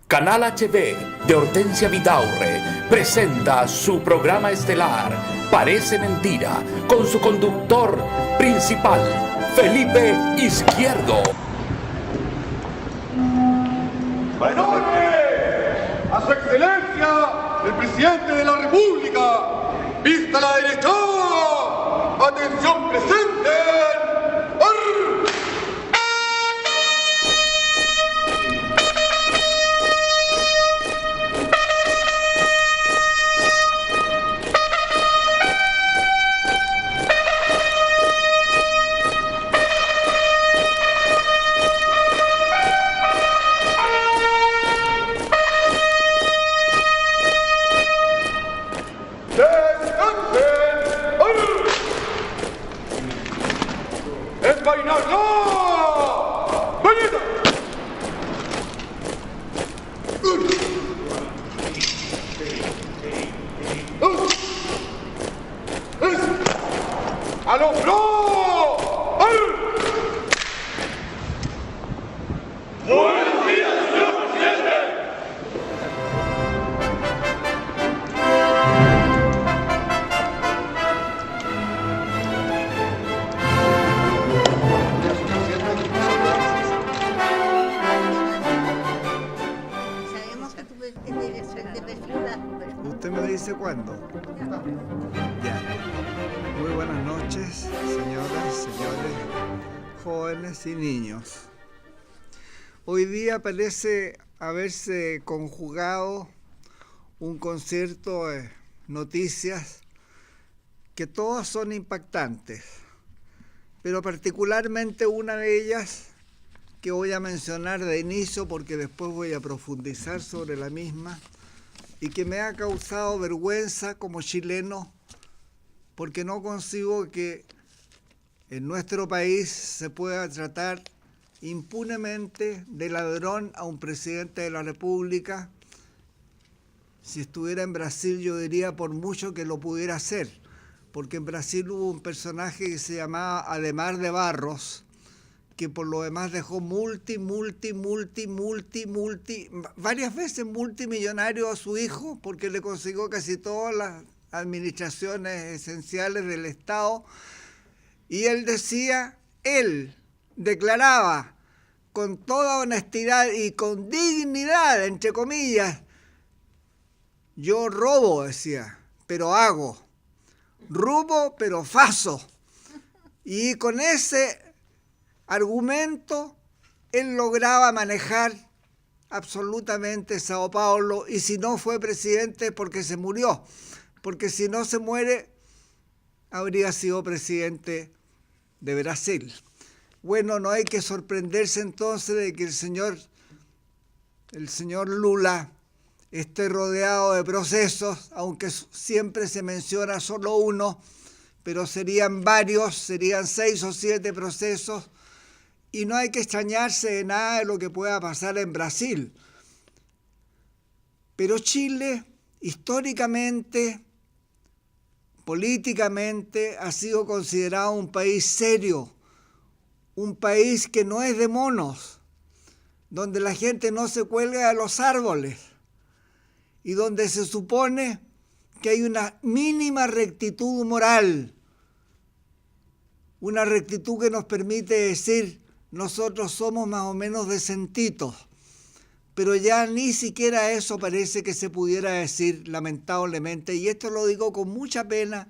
Canal HB de Hortensia Vidaurre presenta su programa estelar Parece Mentira, con su conductor principal, Felipe Izquierdo. ¡Buenas noches! ¡A su excelencia, el presidente de la República! ¡Vista la derecha! ¡Atención presente! ¡Arr! ¿Usted me dice cuándo? Ya. Muy buenas noches, señoras, señores, jóvenes y niños. Hoy día parece haberse conjugado un concierto de noticias que todas son impactantes, pero particularmente una de ellas que voy a mencionar de inicio porque después voy a profundizar sobre la misma, y que me ha causado vergüenza como chileno, porque no concibo que en nuestro país se pueda tratar impunemente de ladrón a un presidente de la República. Si estuviera en Brasil, yo diría por mucho que lo pudiera hacer, porque en Brasil hubo un personaje que se llamaba Ademar de Barros, que por lo demás dejó varias veces multimillonario a su hijo, porque le consiguió casi todas las administraciones esenciales del Estado. Y él declaraba con toda honestidad y con dignidad, entre comillas: yo robo, decía, pero hago. Robo, pero faso. Y con ese argumento, él lograba manejar absolutamente Sao Paulo, y si no fue presidente porque se murió, porque si no se muere, habría sido presidente de Brasil. Bueno, no hay que sorprenderse entonces de que el señor Lula esté rodeado de procesos, aunque siempre se menciona solo uno, pero serían varios, serían 6 o 7 procesos. Y no hay que extrañarse de nada de lo que pueda pasar en Brasil. Pero Chile, históricamente, políticamente, ha sido considerado un país serio, un país que no es de monos, donde la gente no se cuelga de los árboles y donde se supone que hay una mínima rectitud moral, una rectitud que nos permite decir: nosotros somos más o menos decentitos, pero ya ni siquiera eso parece que se pudiera decir, lamentablemente, y esto lo digo con mucha pena,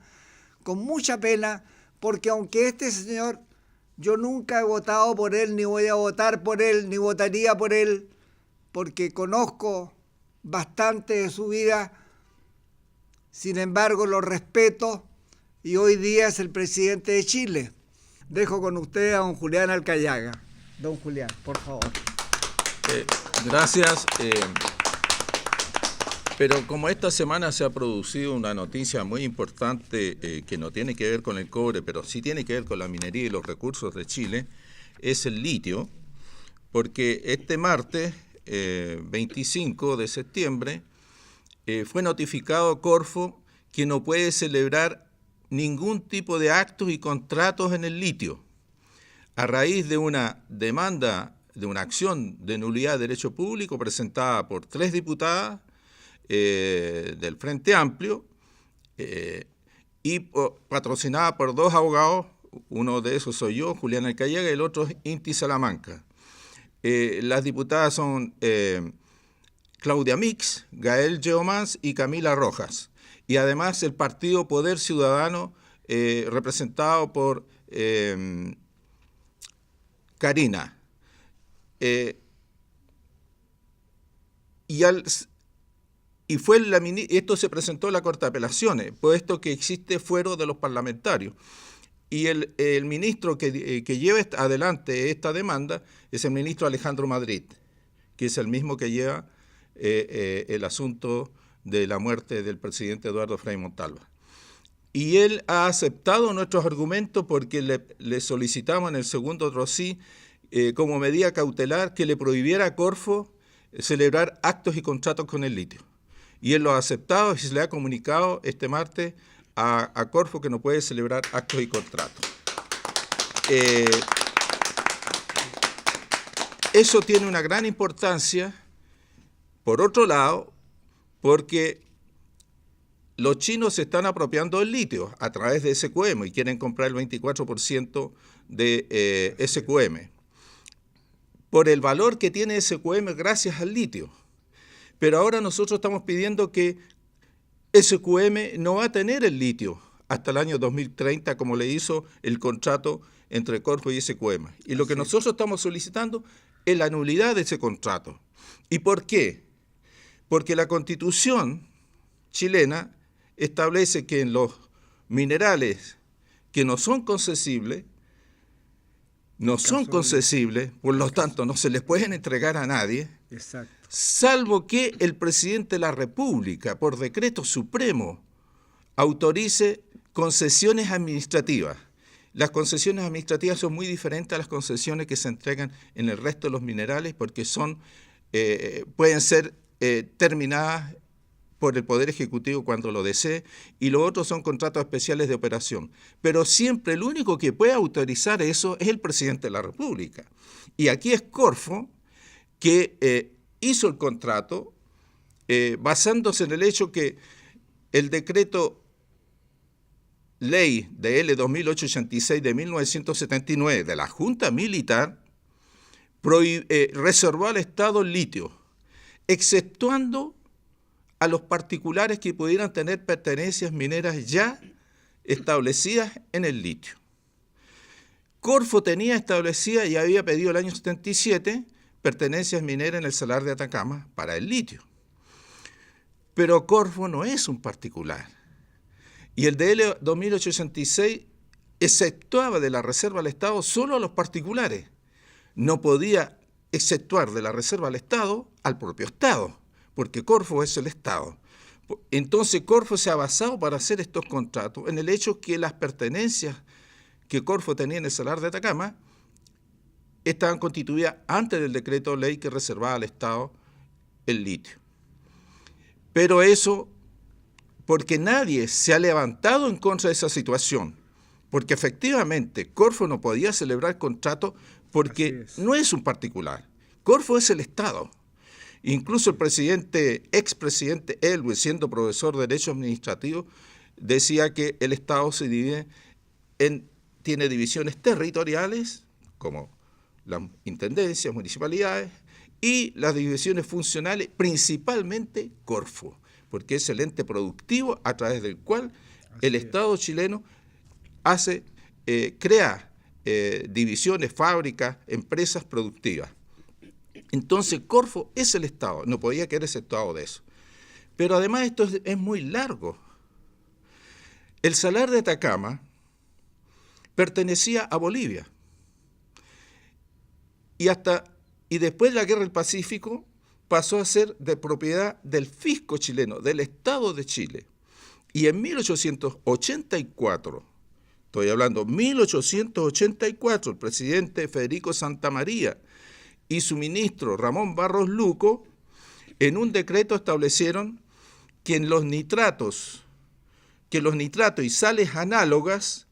porque aunque este señor, yo nunca he votado por él, ni voy a votar por él, ni votaría por él, porque conozco bastante de su vida, sin embargo lo respeto, y hoy día es el presidente de Chile. Dejo con usted a don Julián Alcayaga. Don Julián, por favor. Gracias. Pero como esta semana se ha producido una noticia muy importante que no tiene que ver con el cobre, pero sí tiene que ver con la minería y los recursos de Chile, es el litio, porque este martes, 25 de septiembre, fue notificado Corfo que no puede celebrar ningún tipo de actos y contratos en el litio, a raíz de una demanda de una acción de nulidad de derecho público presentada por 3 diputadas del Frente Amplio y patrocinada por 2 abogados. Uno de esos soy yo, Julián Alcayaga, y el otro es Inti Salamanca. Las diputadas son Claudia Mix, Gael Geomans y Camila Rojas. Y además el partido Poder Ciudadano, representado por Karina. Esto se presentó en la Corte de Apelaciones, puesto que existe fuero de los parlamentarios. Y el ministro que lleva adelante esta demanda es el ministro Alejandro Madrid, que es el mismo que lleva el asunto de la muerte del presidente Eduardo Frei Montalva. Y él ha aceptado nuestros argumentos porque le solicitamos en el segundo trocí como medida cautelar que le prohibiera a Corfo celebrar actos y contratos con el litio. Y él lo ha aceptado y se le ha comunicado este martes a Corfo que no puede celebrar actos y contratos. Eso tiene una gran importancia, por otro lado, porque los chinos se están apropiando del litio a través de SQM y quieren comprar el 24% de SQM, por el valor que tiene SQM gracias al litio. Pero ahora nosotros estamos pidiendo que SQM no va a tener el litio hasta el año 2030, como le hizo el contrato entre Corfo y SQM. Y lo que nosotros estamos solicitando es la nulidad de ese contrato. ¿Y por qué? Porque la Constitución chilena establece que en los minerales que no son concesibles, por lo tanto no se les pueden entregar a nadie. Exacto. Salvo que el presidente de la República, por decreto supremo, autorice concesiones administrativas. Las concesiones administrativas son muy diferentes a las concesiones que se entregan en el resto de los minerales porque pueden ser terminadas por el Poder Ejecutivo cuando lo desee, y los otros son contratos especiales de operación. Pero siempre el único que puede autorizar eso es el presidente de la República. Y aquí es Corfo que hizo el contrato basándose en el hecho que el decreto ley de L 2886 de 1979 de la Junta Militar reservó al Estado el litio, exceptuando a los particulares que pudieran tener pertenencias mineras ya establecidas en el litio. Corfo tenía establecida y había pedido el año 77 pertenencias mineras en el Salar de Atacama para el litio. Pero Corfo no es un particular. Y el DL 2866 exceptuaba de la reserva al Estado solo a los particulares. No podía exceptuar de la reserva al Estado al propio Estado, porque Corfo es el Estado. Entonces Corfo se ha basado para hacer estos contratos en el hecho que las pertenencias que Corfo tenía en el Salar de Atacama estaban constituidas antes del decreto ley que reservaba al Estado el litio. Pero eso, porque nadie se ha levantado en contra de esa situación, porque efectivamente Corfo no podía celebrar contratos porque no es un particular. Corfo es el Estado. Incluso el expresidente Elwin, siendo profesor de Derecho Administrativo, decía que el Estado se divide tiene divisiones territoriales, como las intendencias, municipalidades, y las divisiones funcionales, principalmente Corfo, porque es el ente productivo a través del cual el Estado chileno crea divisiones, fábricas, empresas productivas. Entonces Corfo es el Estado, no podía quedar exceptuado de eso. Pero además esto es muy largo. El Salar de Atacama pertenecía a Bolivia. Y después de la Guerra del Pacífico pasó a ser de propiedad del fisco chileno, del Estado de Chile. Y en 1884, estoy hablando 1884, el presidente Federico Santamaría y su ministro Ramón Barros Luco, en un decreto establecieron que los nitratos y sales análogas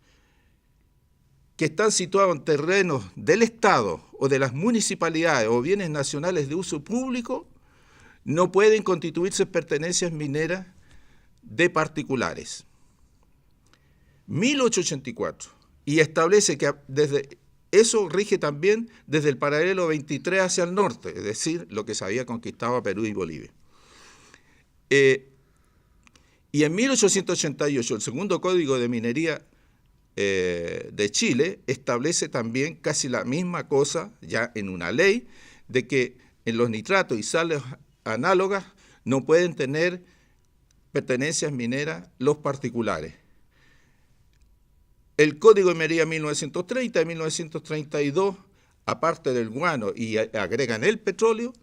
que están situados en terrenos del Estado o de las municipalidades o bienes nacionales de uso público no pueden constituirse pertenencias mineras de particulares. 1884. Y establece que desde eso rige también desde el paralelo 23 hacia el norte, es decir, lo que se había conquistado a Perú y Bolivia. Y en 1888 el segundo Código de Minería de Chile establece también casi la misma cosa, ya en una ley, de que en los nitratos y sales análogas no pueden tener pertenencias mineras los particulares. El Código de Minería 1930 y 1932, aparte del guano y agregan el petróleo,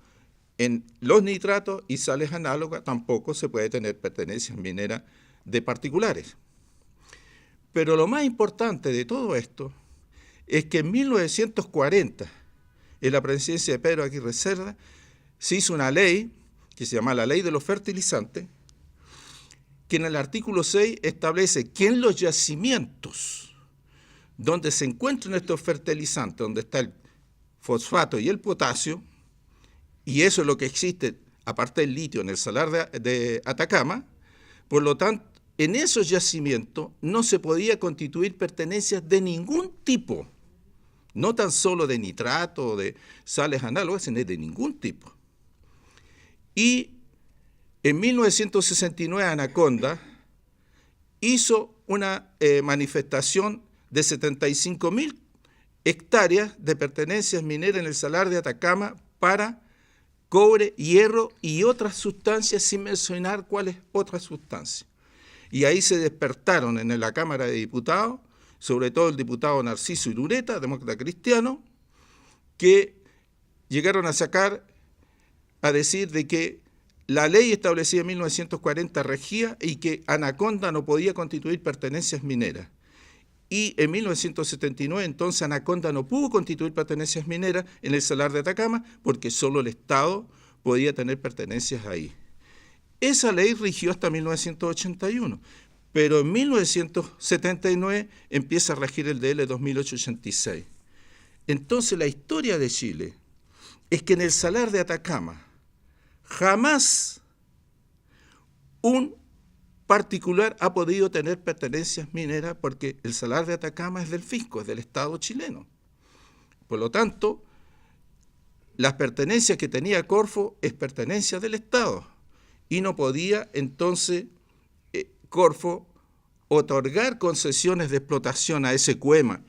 en los nitratos y sales análogas tampoco se puede tener pertenencias mineras de particulares. Pero lo más importante de todo esto es que en 1940, en la presidencia de Pedro Aguirre Cerda, se hizo una ley que se llama la Ley de los Fertilizantes, que en el artículo 6 establece que en los yacimientos donde se encuentran estos fertilizantes, donde está el fosfato y el potasio, y eso es lo que existe, aparte del litio, en el salar de Atacama, por lo tanto, en esos yacimientos no se podía constituir pertenencias de ningún tipo, no tan solo de nitrato o de sales análogas, sino de ningún tipo. Y en 1969 Anaconda hizo una manifestación de 75.000 hectáreas de pertenencias mineras en el salar de Atacama para cobre, hierro y otras sustancias, sin mencionar cuáles otras sustancias. Y ahí se despertaron en la Cámara de Diputados, sobre todo el diputado Narciso Irureta, demócrata cristiano, que llegaron a decir de que la ley establecida en 1940 regía y que Anaconda no podía constituir pertenencias mineras. Y en 1979, entonces, Anaconda no pudo constituir pertenencias mineras en el salar de Atacama porque solo el Estado podía tener pertenencias ahí. Esa ley rigió hasta 1981, pero en 1979 empieza a regir el DL 2886. Entonces, la historia de Chile es que en el salar de Atacama jamás un particular ha podido tener pertenencias mineras porque el salar de Atacama es del fisco, es del Estado chileno. Por lo tanto, las pertenencias que tenía Corfo es pertenencia del Estado y no podía entonces Corfo otorgar concesiones de explotación a SQM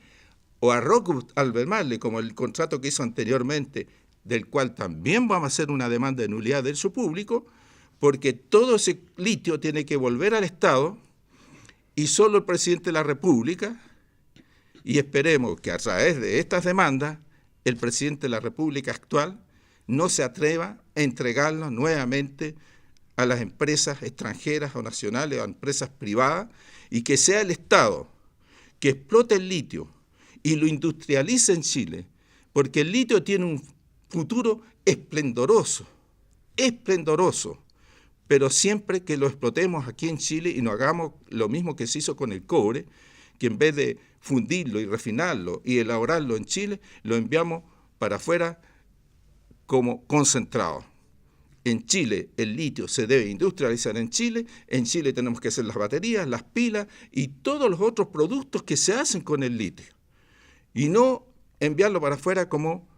o a Rockwood Albemarle, como el contrato que hizo anteriormente, del cual también vamos a hacer una demanda de nulidad de derecho público, porque todo ese litio tiene que volver al Estado y solo el presidente de la República, y esperemos que a través de estas demandas el presidente de la República actual no se atreva a entregarlo nuevamente a las empresas extranjeras o nacionales o a empresas privadas, y que sea el Estado que explote el litio y lo industrialice en Chile, porque el litio tiene un futuro esplendoroso, pero siempre que lo explotemos aquí en Chile y no hagamos lo mismo que se hizo con el cobre, que en vez de fundirlo y refinarlo y elaborarlo en Chile, lo enviamos para afuera como concentrado. En Chile el litio se debe industrializar en Chile tenemos que hacer las baterías, las pilas y todos los otros productos que se hacen con el litio, y no enviarlo para afuera como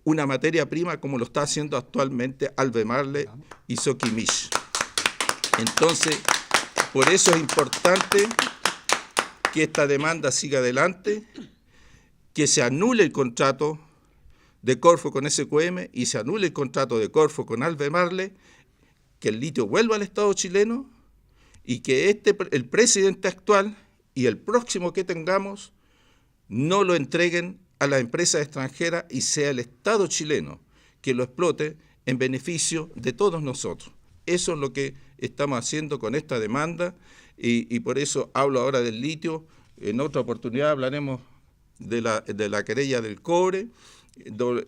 una materia prima como lo está haciendo actualmente Albemarle y Soquimich. Entonces, por eso es importante que esta demanda siga adelante, que se anule el contrato de Corfo con SQM y se anule el contrato de Corfo con Albemarle, que el litio vuelva al Estado chileno y que el presidente actual y el próximo que tengamos no lo entreguen a las empresas extranjeras y sea el Estado chileno que lo explote en beneficio de todos nosotros. Eso es lo que estamos haciendo con esta demanda y por eso hablo ahora del litio. En otra oportunidad hablaremos de la querella del cobre.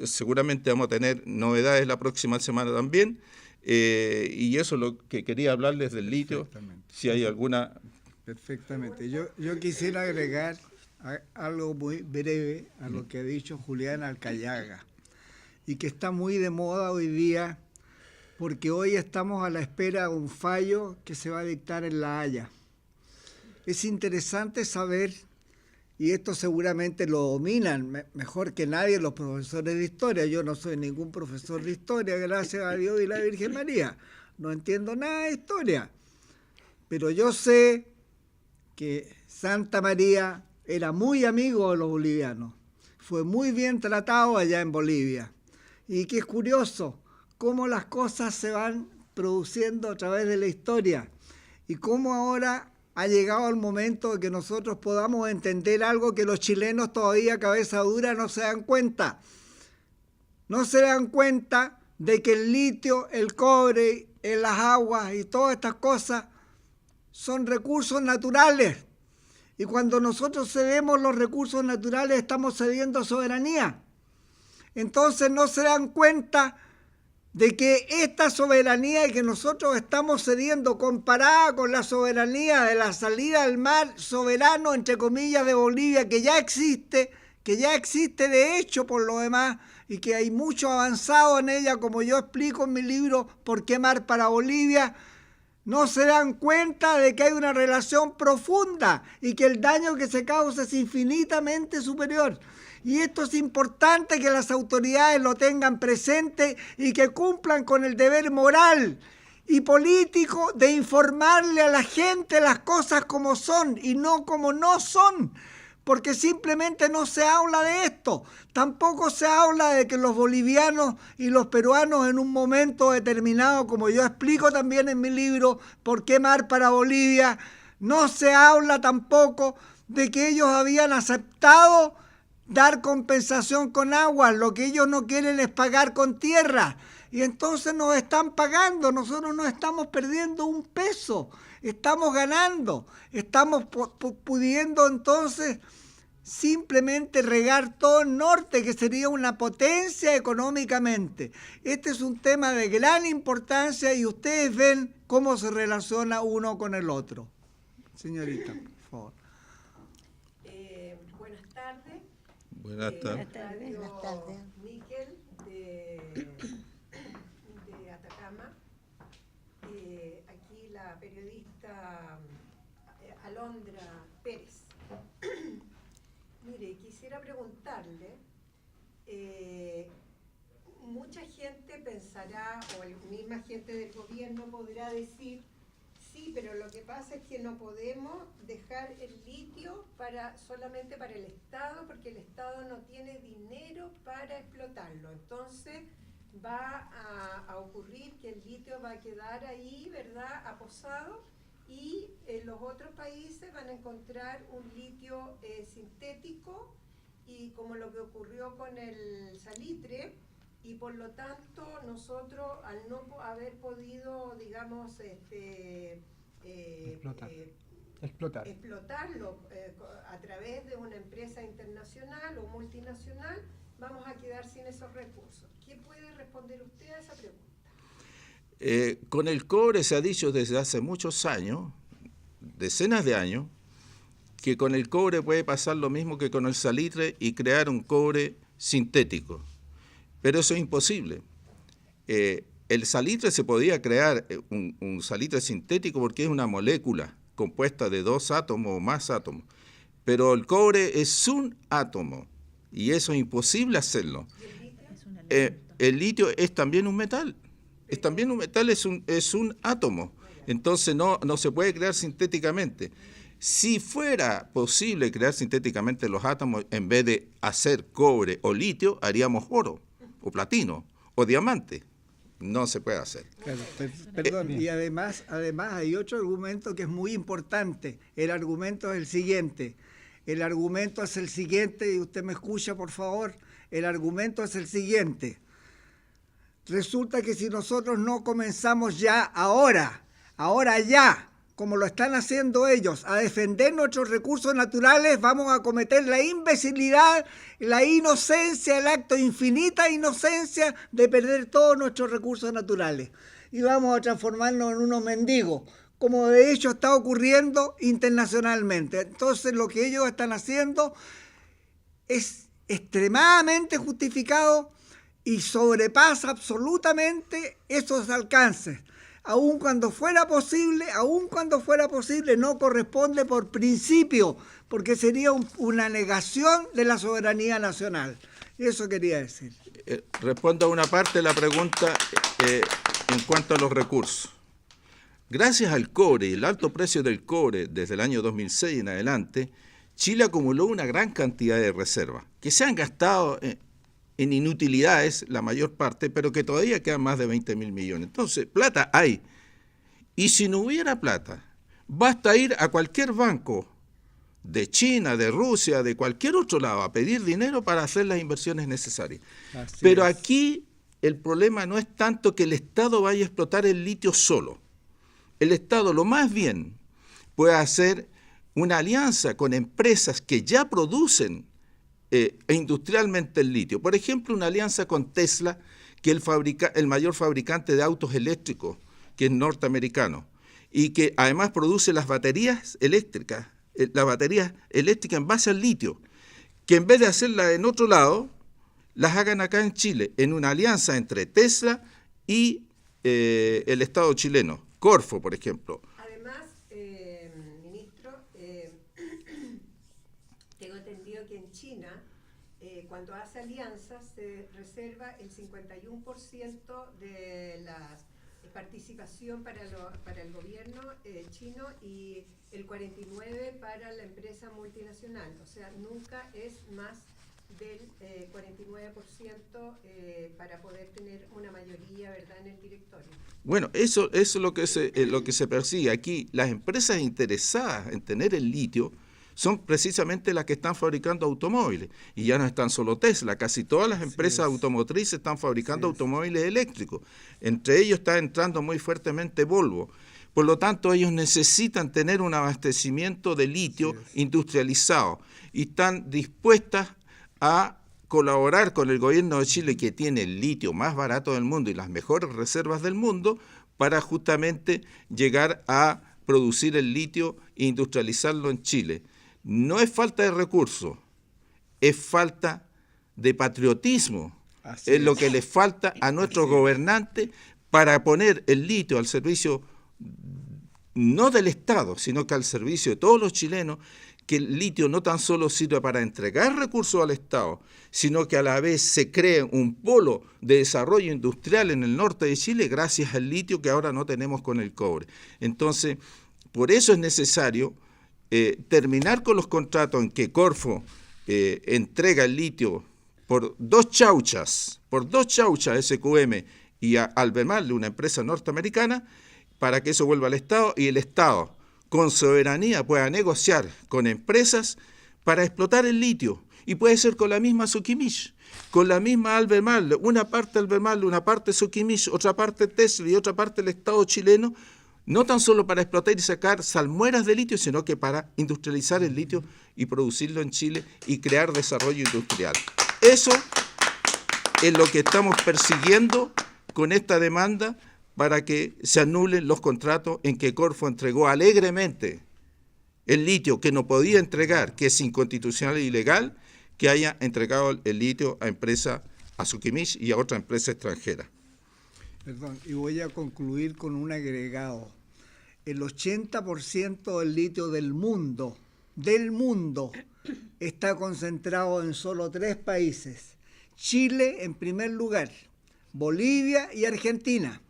Seguramente vamos a tener novedades la próxima semana también. Y eso es lo que quería hablarles del litio. Si hay alguna... Perfectamente. Yo quisiera agregar algo muy breve a lo que ha dicho Julián Alcayaga y que está muy de moda hoy día porque hoy estamos a la espera de un fallo que se va a dictar en La Haya. Es interesante saber, y esto seguramente lo dominan mejor que nadie los profesores de historia. Yo no soy ningún profesor de historia, gracias a Dios y la Virgen María. No entiendo nada de historia. Pero yo sé que Santa María era muy amigo de los bolivianos. Fue muy bien tratado allá en Bolivia. Y que es curioso cómo las cosas se van produciendo a través de la historia. Y cómo ahora ha llegado el momento de que nosotros podamos entender algo que los chilenos todavía cabeza dura no se dan cuenta. No se dan cuenta de que el litio, el cobre, las aguas y todas estas cosas son recursos naturales. Y cuando nosotros cedemos los recursos naturales estamos cediendo soberanía. Entonces no se dan cuenta de que esta soberanía que nosotros estamos cediendo comparada con la soberanía de la salida al mar soberano, entre comillas, de Bolivia, que ya existe de hecho por lo demás, y que hay mucho avanzado en ella, como yo explico en mi libro ¿Por qué mar para Bolivia? No se dan cuenta de que hay una relación profunda y que el daño que se causa es infinitamente superior. Y esto es importante que las autoridades lo tengan presente y que cumplan con el deber moral y político de informarle a la gente las cosas como son y no como no son. Porque simplemente no se habla de esto. Tampoco se habla de que los bolivianos y los peruanos en un momento determinado, como yo explico también en mi libro, ¿Por qué mar para Bolivia? No se habla tampoco de que ellos habían aceptado dar compensación con agua. Lo que ellos no quieren es pagar con tierra. Y entonces nos están pagando. Nosotros no estamos perdiendo un peso. Estamos ganando. Estamos pudiendo entonces simplemente regar todo el norte, que sería una potencia económicamente. Este es un tema de gran importancia y ustedes ven cómo se relaciona uno con el otro. Señorita, por favor. Buenas tardes. Buenas tardes. Buenas tardes. Miquel de Atacama. Aquí la periodista Alondra Pérez. Mire, quisiera preguntarle, mucha gente pensará, o la misma gente del gobierno podrá decir, sí, pero lo que pasa es que no podemos dejar el litio solamente para el Estado, porque el Estado no tiene dinero para explotarlo. Entonces va a ocurrir que el litio va a quedar ahí, ¿verdad?, aposado, y los otros países van a encontrar un litio sintético, y como lo que ocurrió con el salitre, y por lo tanto nosotros, al no haber podido, digamos, explotarlo a través de una empresa internacional o multinacional, vamos a quedar sin esos recursos. ¿Qué puede responder usted a esa pregunta? Con el cobre se ha dicho desde hace muchos años, decenas de años, que con el cobre puede pasar lo mismo que con el salitre y crear un cobre sintético. Pero eso es imposible. El salitre se podía crear un salitre sintético porque es una molécula compuesta de 2 átomos o más átomos. Pero el cobre es un átomo y eso es imposible hacerlo. El litio es también un metal. Es también un metal, es un átomo. Entonces no se puede crear sintéticamente. Si fuera posible crear sintéticamente los átomos, en vez de hacer cobre o litio, haríamos oro, o platino, o diamante. No se puede hacer. Claro, perdón, y además hay otro argumento que es muy importante. El argumento es el siguiente. Y usted me escucha, por favor. El argumento es el siguiente. Resulta que si nosotros no comenzamos ya ahora ya, como lo están haciendo ellos, a defender nuestros recursos naturales, vamos a cometer la imbecilidad, la inocencia, el acto de infinita inocencia de perder todos nuestros recursos naturales. Y vamos a transformarnos en unos mendigos, como de hecho está ocurriendo internacionalmente. Entonces lo que ellos están haciendo es extremadamente justificado y sobrepasa absolutamente esos alcances. Aun cuando fuera posible, no corresponde por principio, porque sería una negación de la soberanía nacional. Eso quería decir. Respondo a una parte de la pregunta en cuanto a los recursos. Gracias al cobre y el alto precio del cobre desde el año 2006 en adelante, Chile acumuló una gran cantidad de reservas que se han gastado en inutilidades, la mayor parte, pero que todavía quedan más de 20.000 millones. Entonces, plata hay. Y si no hubiera plata, basta ir a cualquier banco de China, de Rusia, de cualquier otro lado, a pedir dinero para hacer las inversiones necesarias. Pero aquí el problema no es tanto que el Estado vaya a explotar el litio solo. El Estado lo más bien puede hacer una alianza con empresas que ya producen industrialmente el litio. Por ejemplo, una alianza con Tesla, que es el mayor fabricante de autos eléctricos, que es norteamericano, y que además produce las baterías eléctricas en base al litio, que en vez de hacerlas en otro lado, las hagan acá en Chile, en una alianza entre Tesla y el Estado chileno, Corfo, por ejemplo. Además, ministro, tengo entendido que en China, cuando hace alianzas, se reserva el 51% de la participación para el gobierno chino y el 49% para la empresa multinacional. O sea, nunca es más del 49% para poder tener una mayoría, ¿verdad?, en el directorio. Bueno, eso es lo que se persigue. Aquí las empresas interesadas en tener el litio son precisamente las que están fabricando automóviles. Y ya no están solo Tesla, casi todas las empresas automotrices están fabricando automóviles eléctricos. Entre ellos está entrando muy fuertemente Volvo. Por lo tanto, ellos necesitan tener un abastecimiento de litio industrializado y están dispuestas a colaborar con el gobierno de Chile, que tiene el litio más barato del mundo y las mejores reservas del mundo, para justamente llegar a producir el litio e industrializarlo en Chile. No es falta de recursos, es falta de patriotismo. Es lo que les falta a nuestros gobernantes para poner el litio al servicio no del Estado, sino que al servicio de todos los chilenos, que el litio no tan solo sirve para entregar recursos al Estado, sino que a la vez se cree un polo de desarrollo industrial en el norte de Chile gracias al litio que ahora no tenemos con el cobre. Entonces, por eso es necesario terminar con los contratos en que Corfo entrega el litio por dos chauchas SQM y a Albemarle, una empresa norteamericana, para que eso vuelva al Estado y el Estado con soberanía pueda negociar con empresas para explotar el litio. Y puede ser con la misma Sokimich, con la misma Albemarle, una parte Albemarle, una parte Sokimich, otra parte Tesla y otra parte el Estado chileno, no tan solo para explotar y sacar salmueras de litio, sino que para industrializar el litio y producirlo en Chile y crear desarrollo industrial. Eso es lo que estamos persiguiendo con esta demanda para que se anulen los contratos en que Corfo entregó alegremente el litio que no podía entregar, que es inconstitucional e ilegal, que haya entregado el litio a empresa, a Sokimich y a otra empresa extranjera. Perdón, y voy a concluir con un agregado. El 80% del litio del mundo, está concentrado en solo 3 países. Chile en primer lugar, Bolivia y Argentina.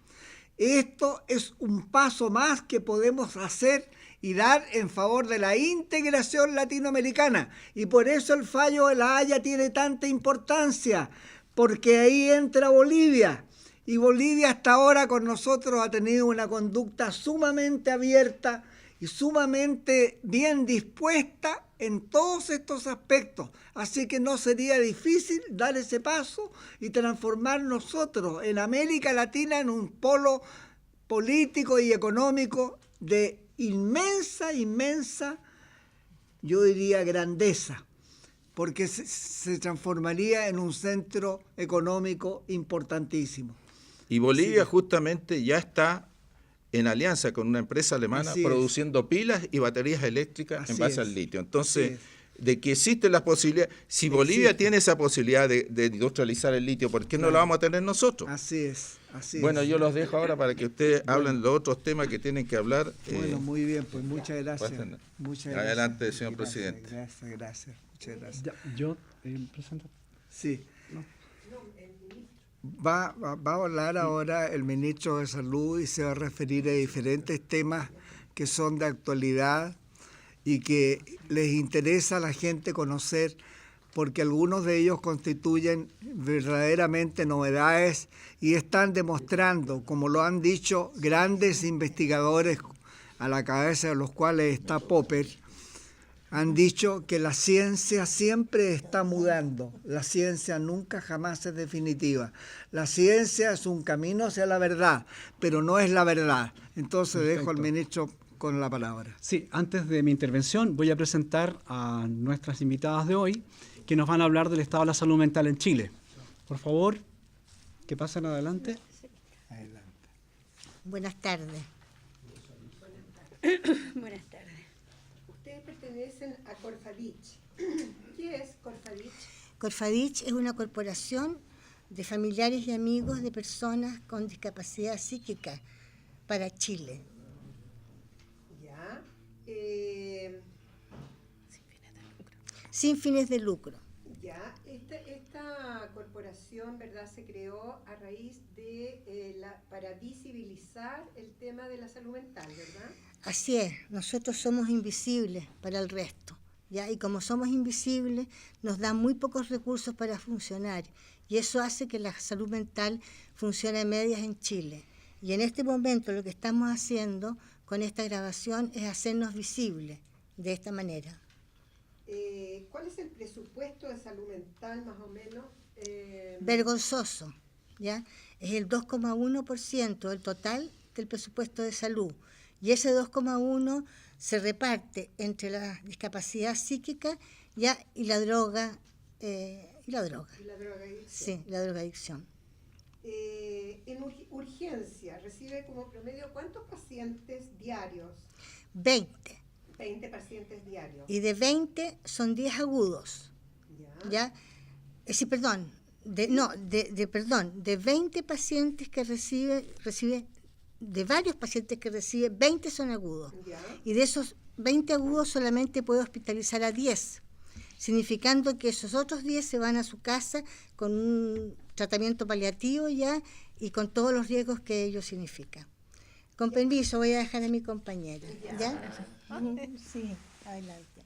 Esto es un paso más que podemos hacer y dar en favor de la integración latinoamericana. Y por eso el fallo de La Haya tiene tanta importancia, porque ahí entra Bolivia. Y Bolivia hasta ahora con nosotros ha tenido una conducta sumamente abierta y sumamente bien dispuesta en todos estos aspectos. Así que no sería difícil dar ese paso y transformar nosotros en América Latina en un polo político y económico de inmensa, yo diría, grandeza, porque se transformaría en un centro económico importantísimo. Y Bolivia justamente ya está en alianza con una empresa alemana Así es. produciendo pilas y baterías eléctricas Así en base es. al litio. Entonces, Así de que existe la posibilidad, si Bolivia Existe. tiene esa posibilidad de industrializar el litio, ¿por qué no la vamos a tener nosotros? Así es, así Bueno, es. yo los dejo ahora para que ustedes hablen de los otros temas que tienen que hablar. Bueno, muy bien, pues muchas gracias. pasen. Muchas gracias. Adelante, señor Gracias, presidente. Gracias, muchas gracias. Ya, yo presento. Sí. Va a hablar ahora el ministro de Salud y se va a referir a diferentes temas que son de actualidad y que les interesa a la gente conocer, porque algunos de ellos constituyen verdaderamente novedades y están demostrando, como lo han dicho grandes investigadores a la cabeza de los cuales está Popper, han dicho que la ciencia siempre está mudando. La ciencia nunca jamás es definitiva. La ciencia es un camino hacia la verdad, pero no es la verdad. Entonces dejo al ministro con la palabra. Sí, antes de mi intervención voy a presentar a nuestras invitadas de hoy que nos van a hablar del estado de la salud mental en Chile. Por favor, que pasen adelante. Adelante. Buenas tardes. Buenas tardes. Ustedes pertenecen a Corfadich. ¿Qué es Corfadich? Corfadich es una corporación de familiares y amigos de personas con discapacidad psíquica para Chile. Ya. Sin fines de lucro. Ya. Esta corporación, ¿verdad?, se creó a raíz de para visibilizar el tema de la salud mental, ¿verdad? Así es, nosotros somos invisibles para el resto, ¿ya? Y como somos invisibles, nos dan muy pocos recursos para funcionar. Y eso hace que la salud mental funcione a medias en Chile. Y en este momento lo que estamos haciendo con esta grabación es hacernos visibles de esta manera. ¿Cuál es el presupuesto de salud mental, más o menos? Vergonzoso, ¿ya? Es el 2,1% del total del presupuesto de salud. Y ese 2,1 se reparte entre la discapacidad psíquica, ¿ya?, y la droga. Y la drogadicción. Sí, la drogadicción. En urgencia, ¿recibe como promedio cuántos pacientes diarios? 20. 20 pacientes diarios. Y de 20 son 10 agudos, ¿ya? Sí, perdón. De 20 pacientes que recibe, de varios pacientes que recibe, 20 son agudos. Ya. Y de esos 20 agudos solamente puede hospitalizar a 10, significando que esos otros 10 se van a su casa con un tratamiento paliativo ya y con todos los riesgos que ello significa. Con permiso, voy a dejar a mi compañera. ¿Ya? Sí, adelante.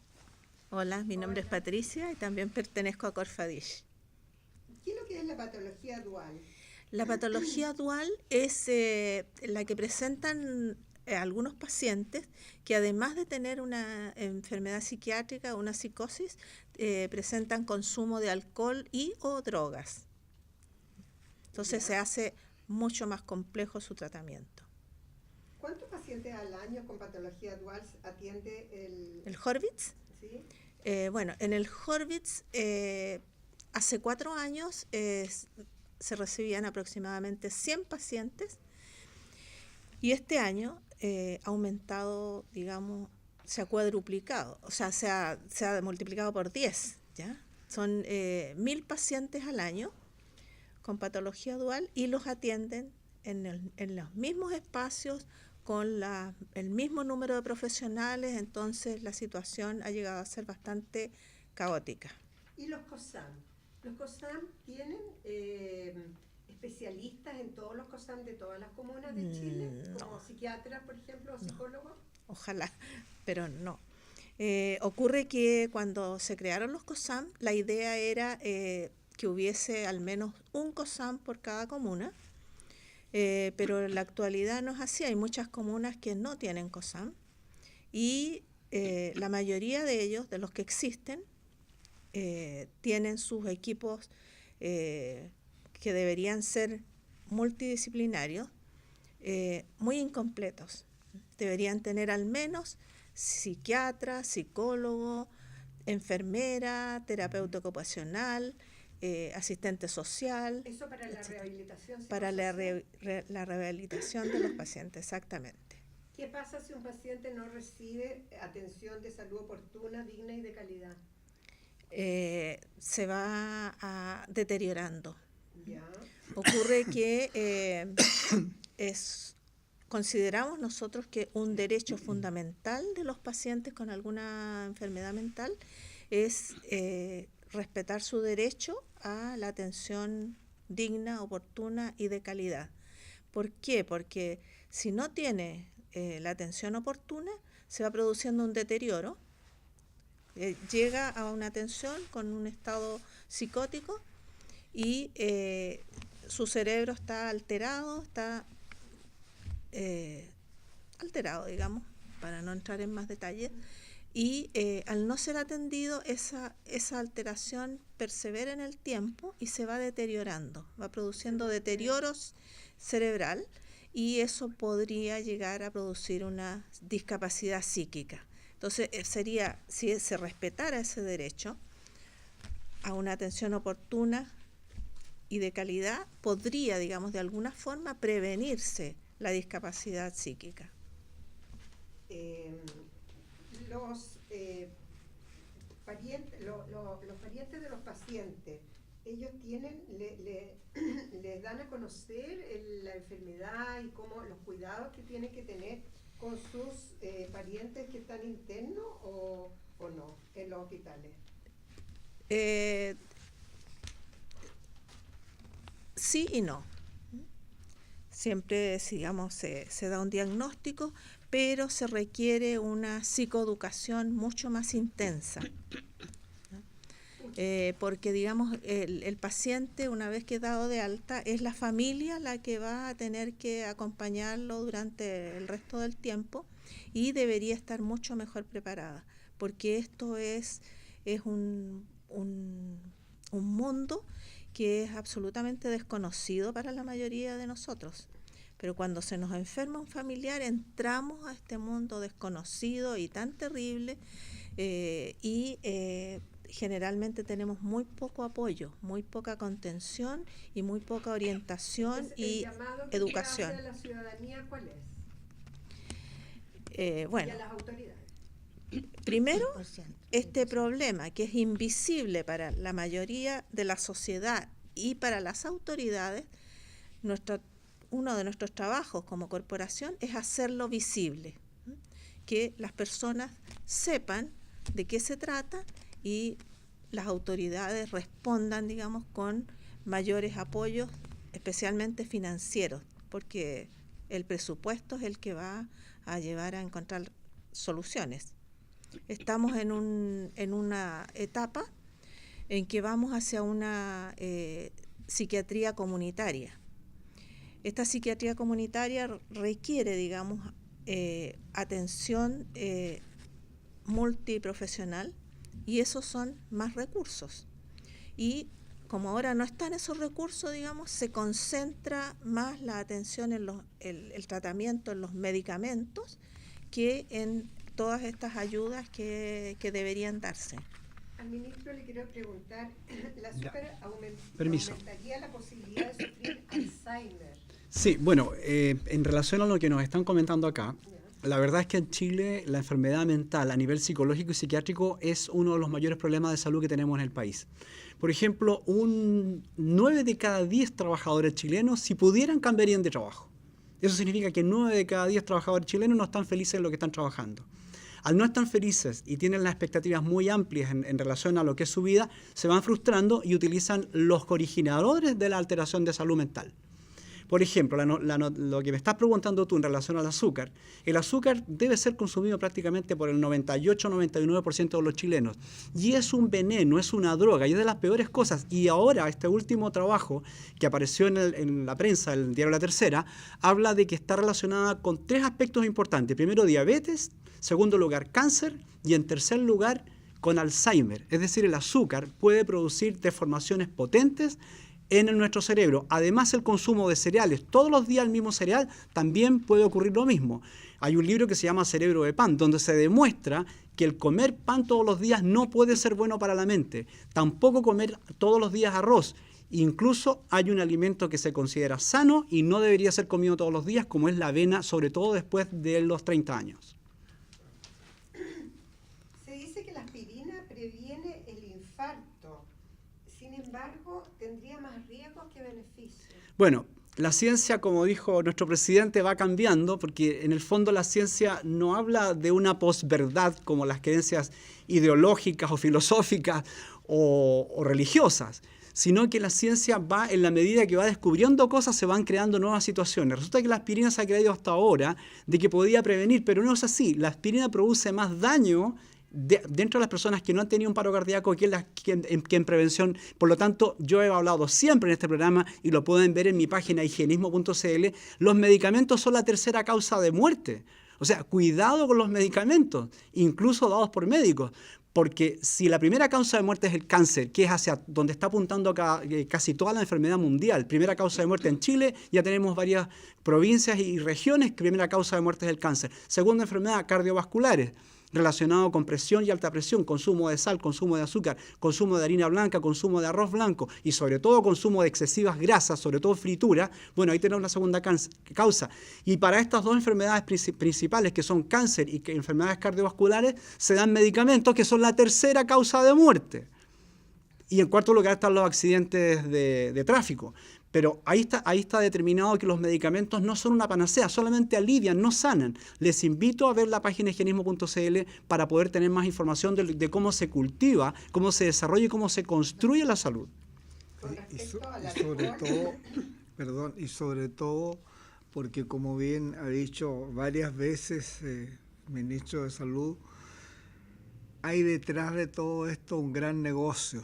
Hola, mi nombre es Patricia y también pertenezco a Corfadich. ¿Qué es lo que es la patología dual? La patología dual es la que presentan algunos pacientes que además de tener una enfermedad psiquiátrica o una psicosis, presentan consumo de alcohol y o drogas. Entonces se hace mucho más complejo su tratamiento. ¿Cuántos pacientes al año con patología dual atiende ¿El Horvitz? ¿Sí? Bueno, en el Horvitz hace 4 años se recibían aproximadamente 100 pacientes y este año ha aumentado, digamos, se ha cuadruplicado, o sea, se ha multiplicado por 10, ¿ya? Son 1.000 pacientes al año con patología dual y los atienden en los mismos espacios, con el mismo número de profesionales, entonces la situación ha llegado a ser bastante caótica. ¿Y los COSAM? ¿Los COSAM tienen especialistas en todos los COSAM de todas las comunas de Chile? Como psiquiatras, por ejemplo, o psicólogos. Ojalá, pero no. Ocurre que cuando se crearon los COSAM, la idea era que hubiese al menos un COSAM por cada comuna, pero en la actualidad no es así. Hay muchas comunas que no tienen COSAM y la mayoría de ellos, de los que existen, tienen sus equipos que deberían ser multidisciplinarios, muy incompletos. Deberían tener al menos psiquiatra, psicólogo, enfermera, terapeuta ocupacional asistente social. Eso para la rehabilitación. Para la rehabilitación de los pacientes, exactamente. ¿Qué pasa si un paciente no recibe atención de salud oportuna, digna y de calidad? Se va deteriorando. Ya. Ocurre que consideramos nosotros que un derecho fundamental de los pacientes con alguna enfermedad mental es respetar su derecho a la atención digna, oportuna y de calidad. ¿Por qué? Porque si no tiene la atención oportuna, se va produciendo un deterioro, llega a una atención con un estado psicótico y su cerebro está alterado, digamos, para no entrar en más detalles, y al no ser atendido, esa alteración persevera en el tiempo y se va deteriorando, va produciendo deterioros cerebral, y eso podría llegar a producir una discapacidad psíquica. Entonces, si se respetara ese derecho a una atención oportuna y de calidad, podría, digamos, de alguna forma prevenirse la discapacidad psíquica. Los parientes de los pacientes, ellos les dan a conocer la enfermedad y los cuidados que tienen que tener con sus parientes que están internos o no en los hospitales. Sí y no. Siempre, digamos, se da un diagnóstico, pero se requiere una psicoeducación mucho más intensa. Porque, digamos, el paciente, una vez que dado de alta, es la familia la que va a tener que acompañarlo durante el resto del tiempo y debería estar mucho mejor preparada, porque esto es un mundo que es absolutamente desconocido para la mayoría de nosotros. Pero cuando se nos enferma un familiar, entramos a este mundo desconocido y tan terrible, generalmente tenemos muy poco apoyo, muy poca contención y muy poca orientación y educación. ¿El llamado que hace a la ciudadanía cuál es? Bueno, y a las autoridades. Primero, este problema que es invisible para la mayoría de la sociedad y para las autoridades, uno de nuestros trabajos como corporación es hacerlo visible, que las personas sepan de qué se trata y las autoridades respondan, digamos, con mayores apoyos, especialmente financieros, porque el presupuesto es el que va a llevar a encontrar soluciones. Estamos en una etapa en que vamos hacia una psiquiatría comunitaria. Esta psiquiatría comunitaria requiere, digamos, atención multiprofesional, y esos son más recursos. Y como ahora no están esos recursos, digamos, se concentra más la atención en el tratamiento, en los medicamentos, que en todas estas ayudas que deberían darse. Al ministro le quiero preguntar, ¿el azúcar Permiso. aumentaría la posibilidad de sufrir Alzheimer? Sí, bueno, en relación a lo que nos están comentando acá, la verdad es que en Chile la enfermedad mental a nivel psicológico y psiquiátrico es uno de los mayores problemas de salud que tenemos en el país. Por ejemplo, 9 de cada 10 trabajadores chilenos, si pudieran, cambiarían de trabajo. Eso significa que 9 de cada 10 trabajadores chilenos no están felices en lo que están trabajando. Al no estar felices y tienen las expectativas muy amplias en relación a lo que es su vida, se van frustrando y utilizan los originadores de la alteración de salud mental. Por ejemplo, lo que me estás preguntando tú en relación al azúcar, el azúcar debe ser consumido prácticamente por el 98-99% de los chilenos. Y es un veneno, es una droga, y es de las peores cosas. Y ahora, este último trabajo que apareció en la prensa, en el diario La Tercera, habla de que está relacionada con 3 aspectos importantes. Primero, diabetes, segundo lugar, cáncer, y en tercer lugar, con Alzheimer. Es decir, el azúcar puede producir deformaciones potentes en nuestro cerebro. Además, el consumo de cereales, todos los días el mismo cereal, también puede ocurrir lo mismo. Hay un libro que se llama Cerebro de Pan, donde se demuestra que el comer pan todos los días no puede ser bueno para la mente. Tampoco comer todos los días arroz. Incluso hay un alimento que se considera sano y no debería ser comido todos los días, como es la avena, sobre todo después de los 30 años. Se dice que la aspirina previene el infarto. Sin embargo, tendría más riesgos que beneficios. Bueno, la ciencia, como dijo nuestro presidente, va cambiando, porque en el fondo la ciencia no habla de una posverdad como las creencias ideológicas o filosóficas o religiosas, sino que la ciencia va, en la medida que va descubriendo cosas, se van creando nuevas situaciones. Resulta que la aspirina se ha creído hasta ahora de que podía prevenir, pero no es así. La aspirina produce más daño dentro de las personas que no han tenido un paro cardíaco que en prevención. Por lo tanto, yo he hablado siempre en este programa, y lo pueden ver en mi página higienismo.cl, los medicamentos son la tercera causa de muerte. O sea, cuidado con los medicamentos, incluso dados por médicos. Porque si la primera causa de muerte es el cáncer, que es hacia donde está apuntando casi toda la enfermedad mundial, primera causa de muerte en Chile, ya tenemos varias provincias y regiones que primera causa de muerte es el cáncer. Segunda enfermedad, cardiovasculares, relacionado con presión y alta presión, consumo de sal, consumo de azúcar, consumo de harina blanca, consumo de arroz blanco y sobre todo consumo de excesivas grasas, sobre todo fritura. Bueno, ahí tenemos la segunda causa. Y para estas dos enfermedades principales, que son cáncer y enfermedades cardiovasculares, se dan medicamentos que son la tercera causa de muerte. Y en cuarto lugar están los accidentes de tráfico. Pero ahí está determinado que los medicamentos no son una panacea, solamente alivian, no sanan. Les invito a ver la página higienismo.cl para poder tener más información de cómo se cultiva, cómo se desarrolla y cómo se construye la salud. Y sobre todo, porque como bien ha dicho varias veces el ministro de Salud, hay detrás de todo esto un gran negocio.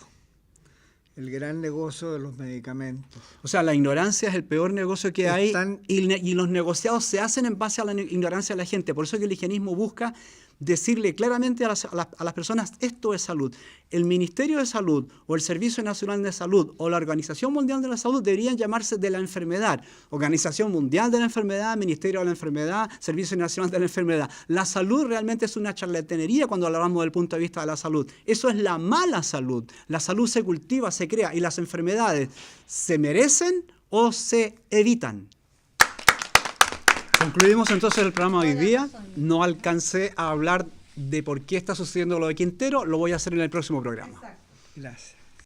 El gran negocio de los medicamentos. O sea, la ignorancia es el peor negocio que hay y los negociados se hacen en base a la ignorancia de la gente. Por eso que el higienismo busca decirle claramente a las personas, esto es salud. El Ministerio de Salud o el Servicio Nacional de Salud o la Organización Mundial de la Salud deberían llamarse de la enfermedad. Organización Mundial de la Enfermedad, Ministerio de la Enfermedad, Servicio Nacional de la Enfermedad. La salud realmente es una charlatanería cuando hablamos del punto de vista de la salud. Eso es la mala salud. La salud se cultiva, se crea, y las enfermedades se merecen o se evitan. Concluimos entonces el programa de hoy día. No alcancé a hablar de por qué está sucediendo lo de Quintero, lo voy a hacer en el próximo programa. Gracias.